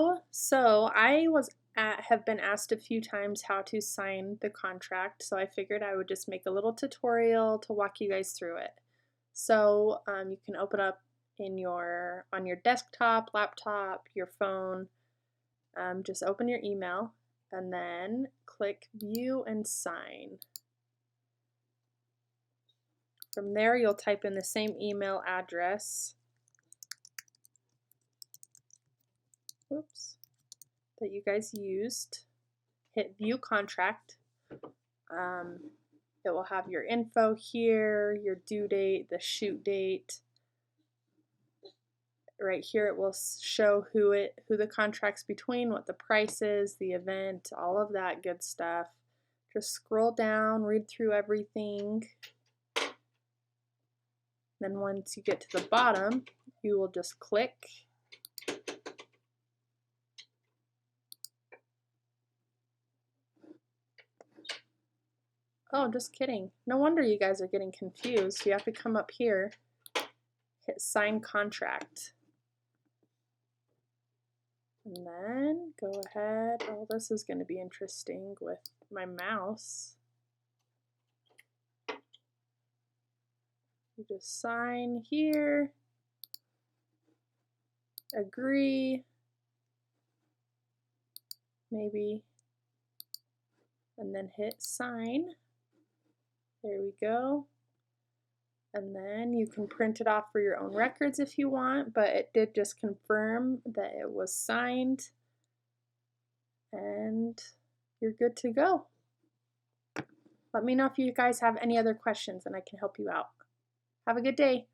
Hello. So have been asked a few times how to sign the contract, so I figured I would just make a little tutorial to walk you guys through it. So you can open up on your desktop, laptop, your phone. Just open your email and then click View and Sign. From there, you'll type in the same email address. Oops. That you guys used. Hit View Contract. It will have your info here, your due date, the shoot date. Right here it will show who the contract's between, what the price is, the event, all of that good stuff. Just scroll down, read through everything. Then once you get to the bottom, you will just click. Oh, just kidding. No wonder you guys are getting confused. You have to come up here, hit Sign Contract. And then go ahead. Oh, this is going to be interesting with my mouse. You just sign here, agree, maybe, and then hit sign. There we go. And then you can print it off for your own records if you want, but it did just confirm that it was signed, and you're good to go. Let me know if you guys have any other questions and I can help you out. Have a good day.